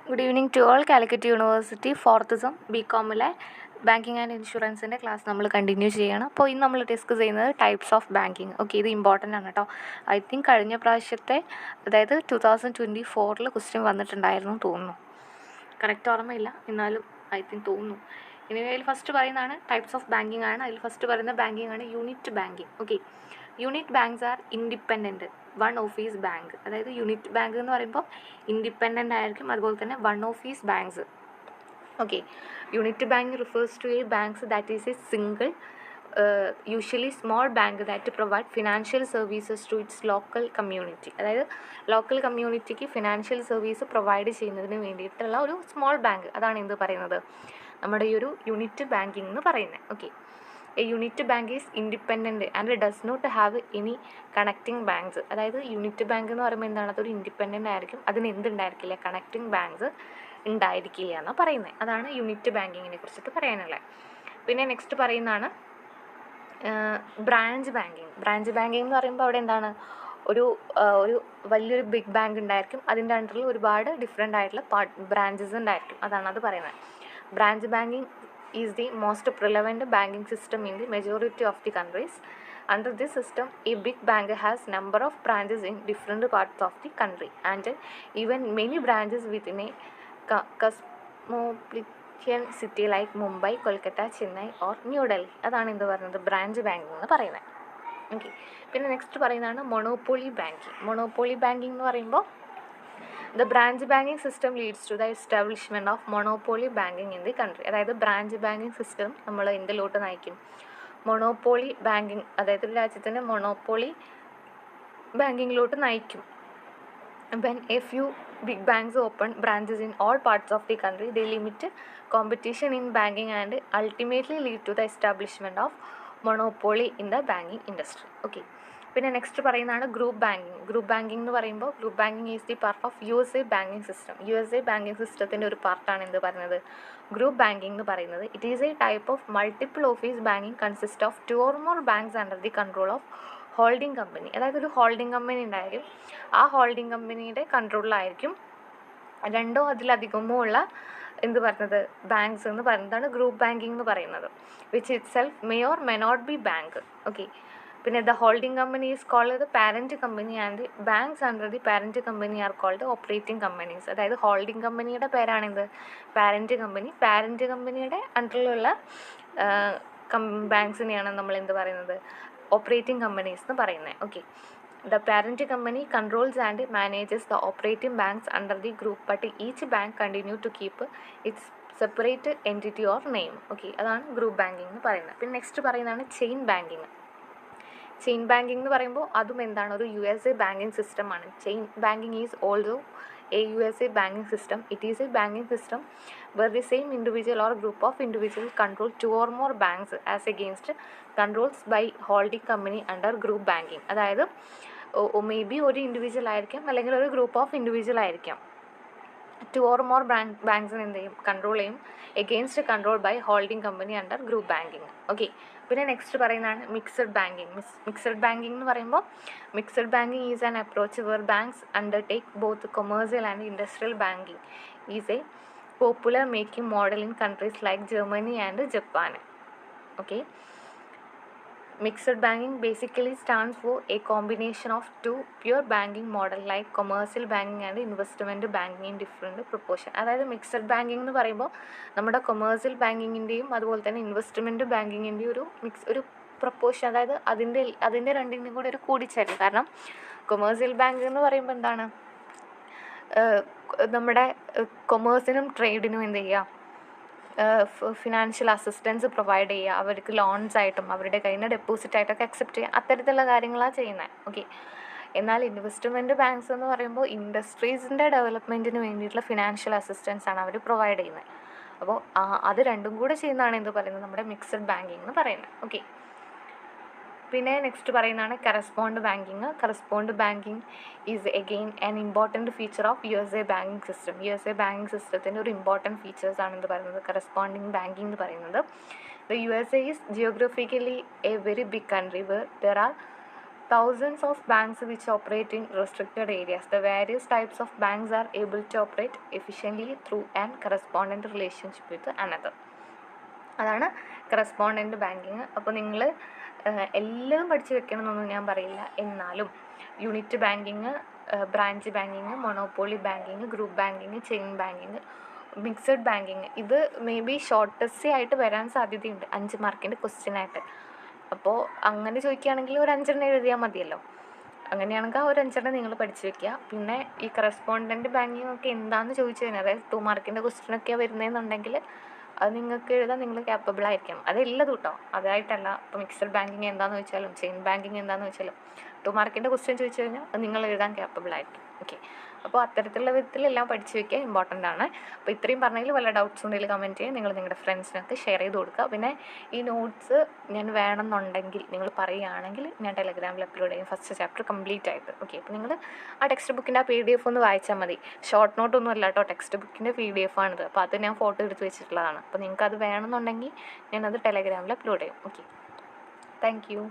Good evening to all. Calicut university fourth sem ബികോമിലെ banking and ഇൻഷുറൻസിൻ്റെ class നമ്മൾ continue ചെയ്യണം. അപ്പോൾ ഇന്ന് നമ്മൾ ഡിസ്കസ് ചെയ്യുന്നത് ടൈപ്സ് ഓഫ് ബാങ്കിങ്. ഓക്കെ, ഇത് ഇമ്പോർട്ടൻ്റ് ആണ് കേട്ടോ. ഐ തിങ്ക് കഴിഞ്ഞ പ്രാവശ്യത്തെ, അതായത് 2024 ക്വസ്റ്റ്യൻ വന്നിട്ടുണ്ടായിരുന്നു തോന്നുന്നു. കറക്റ്റ് ഓർമ്മയില്ല, എന്നാലും ഐ തിങ്ക് തോന്നുന്നു. ഇനി അതിൽ ഫസ്റ്റ് പറയുന്നതാണ് ടൈപ്സ് ഓഫ് ബാങ്കിങ് ആണ്. അതിൽ ഫസ്റ്റ് പറയുന്ന ബാങ്കിങ് ആണ് unit banking. Okay, unit banks are independent one office bank. അതായത് യൂണിറ്റ് ബാങ്ക് എന്ന് പറയുമ്പോൾ ഇൻഡിപെൻഡൻ്റ് ആയിരിക്കും, അതുപോലെ തന്നെ one office banks. Okay, unit bank refers to a banks that is a single usually small bank that provide financial services to its local community. അതായത് local കമ്മ്യൂണിറ്റിക്ക് financial service provide ചെയ്യുന്നതിന് വേണ്ടിയിട്ടുള്ള ഒരു സ്മോൾ ബാങ്ക്, അതാണ് എന്ത് പറയുന്നത്, നമ്മുടെ ഈ ഒരു യൂണിറ്റ് ബാങ്കിങ് എന്ന് പറയുന്നത്. Okay, a unit bank is independent and does not have any connecting banks. അതായത് യൂണിറ്റ് ബാങ്ക് എന്ന് പറയുമ്പോൾ എന്താണ്, അതൊരു ഇൻഡിപെൻഡൻ്റ് ആയിരിക്കും, അതിന് എന്തുണ്ടായിരിക്കില്ല, കണക്റ്റിംഗ് ബാങ്ക്സ് ഉണ്ടായിരിക്കില്ല എന്നാണ് പറയുന്നത്. അതാണ് യൂണിറ്റ് ബാങ്കിങ്ങിനെ കുറിച്ചിട്ട് പറയാനുള്ളത്. പിന്നെ നെക്സ്റ്റ് പറയുന്നതാണ് ബ്രാഞ്ച് ബാങ്കിങ്. ബ്രാഞ്ച് ബാങ്കിങ് എന്ന് പറയുമ്പോൾ അവിടെ എന്താണ്, ഒരു വലിയൊരു ബിഗ് ബാങ്ക് ഉണ്ടായിരിക്കും, അതിൻ്റെ അണ്ടറിൽ ഒരുപാട് ഡിഫറെൻ്റ് ആയിട്ടുള്ള ബ്രാഞ്ചസ് ഉണ്ടായിരിക്കും, അതാണ് അത് പറയുന്നത്. Branch banking is the most prevalent banking system in the majority of the countries. Under this system, a big bank has number of branches in different parts of the country and even many branches within a cosmopolitan city like Mumbai, Kolkata, Chennai or New Delhi. അതാണ് എന്ത് പറയുന്നത്, branch banking എന്ന് പറയുന്നത്. Okay, പിന്നെ next പറയുന്നതാണ് monopoly banking. Monopoly banking എന്ന് പറയുമ്പോൾ the branch banking system leads to the establishment of monopoly banking in the country. അതായത് ബ്രാഞ്ച് ബാങ്കിങ് സിസ്റ്റം നമ്മൾ എന്തിലോട്ട് നയിക്കും, മൊണോപ്പൊളി ബാങ്കിങ്, അതായത് ഒരു രാജ്യത്തിൻ്റെ മൊണോപ്പൊളി ബാങ്കിങ്ങിലോട്ട് നയിക്കും. when a few big banks open branches in all parts of the country, they limit competition in banking and ultimately lead to the establishment of monopoly in the banking industry. Okay, പിന്നെ next പറയുന്നതാണ് group banking. Group banking എന്ന് പറയുമ്പോൾ group banking is the part of USA banking system. USA banking സിസ്റ്റത്തിൻ്റെ ഒരു പാർട്ടാണ് എന്ത് പറയുന്നത്, group banking എന്ന് പറയുന്നത്. It is A type of multiple office banking consist of 2 or more banks under the control of holding company. അതായത് ഒരു holding company ഉണ്ടായിരിക്കും, ആ ഹോൾഡിംഗ് കമ്പനിയുടെ കൺട്രോളിലായിരിക്കും 2 അതിലധികമോ ഉള്ള എന്ത് പറയുന്നത് ബാങ്ക്സ് എന്ന് പറയുന്നതാണ് ഗ്രൂപ്പ് ബാങ്കിങ് എന്ന് പറയുന്നത്. Which itself may or may not be bank. Okay, പിന്നെ the holding company is called the parent company and banks under the parent company are called operating companies. അതായത് holding കമ്പനിയുടെ പേരാണെന്ത്, parent company. Parent കമ്പനിയുടെ അണ്ടറിലുള്ള ബാങ്ക്സിനെയാണ് നമ്മൾ എന്ത് പറയുന്നത്, operating companies എന്ന് പറയുന്നത്. Okay, the parent company controls and manages the operating banks under the group, but each bank continue to keep its separate entity or name. Okay, അതാണ് group banking എന്ന് പറയുന്നത്. പിന്നെ നെക്സ്റ്റ് പറയുന്നതാണ് ചെയിൻ ബാങ്കിങ്. ചെയിൻ ബാങ്കിങ് എന്ന് പറയുമ്പോൾ അതും എന്താണ്, ഒരു USA ബാങ്കിങ് സിസ്റ്റമാണ്. Chain banking is also a USA banking system. It is a banking system where the same individual or group of individuals control 2 or more banks as against controls by holding company under group banking. അതായത് may be ഒരു individual ആയിരിക്കാം, അല്ലെങ്കിൽ ഒരു group of individual ആയിരിക്കാം, 2 or more ബാങ്ക്സിന് എന്ത് ചെയ്യും, control ചെയ്യും, against control by holding company under group banking. Okay, പിന്നെ നെക്സ്റ്റ് പറയുന്നതാണ് മിക്സഡ് ബാങ്കിങ്. മിക്സഡ് ബാങ്കിങ് എന്ന് പറയുമ്പോൾ mixed banking is an approach where banks undertake both commercial and industrial banking. Is a popular making model in countries like Germany and Japan. Okay, mixed banking basically stands for a combination of 2 pure banking model like commercial banking and investment banking in different proportion. അതായത് mixed banking എന്ന് പറയുമ്പോൾ നമ്മുടെ commercial ബാങ്കിങ്ങിൻ്റെയും അതുപോലെ തന്നെ investment ബാങ്കിങ്ങിൻ്റെയും ഒരു proportion, അതായത് അതിൻ്റെ രണ്ടിൻ്റെയും കൂടെ ഒരു കൂടിച്ചേരൽ. കാരണം കൊമേഴ്സ്യൽ ബാങ്ക് എന്ന് പറയുമ്പോൾ എന്താണ്, നമ്മുടെ കൊമേഴ്സിനും ട്രേഡിനും എന്ത് ചെയ്യുക, ഫിനാൻഷ്യൽ അസിസ്റ്റൻസ് പ്രൊവൈഡ് ചെയ്യുക, അവർക്ക് ലോൺസ് ആയിട്ടും അവരുടെ കയ്യിൽ നിന്ന് ഡെപ്പോസിറ്റ് ആയിട്ടൊക്കെ അക്സെപ്റ്റ് ചെയ്യുക, അത്തരത്തിലുള്ള കാര്യങ്ങളാണ് ചെയ്യുന്നത്. ഓക്കെ, എന്നാൽ ഇൻവെസ്റ്റ്മെൻറ്റ് ബാങ്ക്സ് എന്ന് പറയുമ്പോൾ ഇൻഡസ്ട്രീസിൻ്റെ ഡെവലപ്മെൻറ്റിന് വേണ്ടിയിട്ടുള്ള ഫിനാൻഷ്യൽ അസിസ്റ്റൻസ് ആണ് അവർ പ്രൊവൈഡ് ചെയ്യുന്നത്. അപ്പോൾ അത് രണ്ടും കൂടെ ചെയ്യുന്നതാണ് എന്ത് പറയുന്നത്, നമ്മുടെ മിക്സഡ് ബാങ്കിങ് എന്ന് പറയുന്നത്. ഓക്കെ, പിന്നെ നെക്സ്റ്റ് പറയുന്നതാണ് correspond banking. Correspond banking is again an important feature of USA banking system. USA banking സിസ്റ്റത്തിൻ്റെ ഒരു ഇമ്പോർട്ടൻറ്റ് ഫീച്ചേഴ്സാണ് എന്ത് പറയുന്നത്, കറസ്പോണ്ടിങ് ബാങ്കിങ് എന്ന് പറയുന്നത്. The USA is geographically a very big country where there are thousands of banks which operate in restricted areas. The various types of banks are able to operate efficiently through an correspondent relationship with another. അതാണ് correspondent banking. അപ്പോൾ നിങ്ങൾ എല്ലാം പഠിച്ച് വെക്കണമെന്നൊന്നും ഞാൻ പറയില്ല. എന്നാലും unit banking, branch banking, monopoly banking, group banking, chain banking, mixed banking, ഇത് may be shortest ആയിട്ട് വരാൻ സാധ്യതയുണ്ട് 5 മാർക്കിൻ്റെ ക്വസ്റ്റ്യനായിട്ട്. അപ്പോൾ അങ്ങനെ ചോദിക്കുകയാണെങ്കിൽ ഒരു 5 എഴുതിയാൽ മതിയല്ലോ. അങ്ങനെയാണെങ്കിൽ ആ ഒരു 5 നിങ്ങൾ പഠിച്ച് വെക്കുക. പിന്നെ ഈ കറസ്പോണ്ടൻറ്റ് ബാങ്കിങ് ഒക്കെ എന്താണെന്ന് ചോദിച്ചു കഴിഞ്ഞാൽ, അതായത് 2 മാർക്കിൻ്റെ ക്വസ്റ്റ്യനൊക്കെയാണ് വരുന്നതെന്നുണ്ടെങ്കിൽ അത് നിങ്ങൾക്ക് എഴുതാൻ നിങ്ങൾ ക്യാപ്പബിൾ ആയിരിക്കണം. അതെല്ലതും കേട്ടോ, അതായിട്ടല്ല. ഇപ്പോൾ മിക്സഡ് ബാങ്കിങ് എന്താണെന്ന് ചോദിച്ചാലും ചെയിൻ ബാങ്കിങ് എന്താണെന്ന് ചോദിച്ചാലും 2 മാർക്കിൻ്റെ ക്വസ്റ്റ്യൻ ചോദിച്ചു കഴിഞ്ഞാൽ അത് നിങ്ങൾ എഴുതാൻ ക്യാപ്പബിൾ ആയിരിക്കും. ഓക്കെ, അപ്പോൾ അത്തരത്തിലുള്ള വിധത്തിലെല്ലാം പഠിച്ച് വയ്ക്കുക ഇമ്പോർട്ടൻ്റ് ആണ്. അപ്പോൾ ഇത്രയും പറഞ്ഞതിൽ വല്ല ഡൗട്ട്സ് ഉണ്ടെങ്കിൽ കമൻറ്റ് ചെയ്യുക. നിങ്ങൾ നിങ്ങളുടെ ഫ്രണ്ട്സിനൊക്കെ ഷെയർ ചെയ്ത് കൊടുക്കുക. പിന്നെ ഈ നോട്ട്സ് ഞാൻ വേണമെന്നുണ്ടെങ്കിൽ നിങ്ങൾ പറയുകയാണെങ്കിൽ ഞാൻ ടെലഗ്രാമിൽ അപ്ലോഡ് ചെയ്യും, ഫസ്റ്റ് ചാപ്റ്റർ കംപ്ലീറ്റ് ആയിട്ട്. ഓക്കെ, അപ്പോൾ നിങ്ങൾ ആ ടെക്സ്റ്റ് ബുക്കിൻ്റെ ആ PDF ഒന്ന് വായിച്ചാൽ മതി. ഷോർട്ട് നോട്ടൊന്നും അല്ല കേട്ടോ, ടെക്സ്റ്റ് ബുക്കിൻ്റെ PDF ആണിത്. അപ്പോൾ അത് ഞാൻ ഫോട്ടോ എടുത്ത് വെച്ചിട്ടുള്ളതാണ്. അപ്പോൾ നിങ്ങൾക്ക് അത് വേണമെന്നുണ്ടെങ്കിൽ ഞാനത് ടെലഗ്രാമിൽ അപ്ലോഡ് ചെയ്യും. Okay, thank you.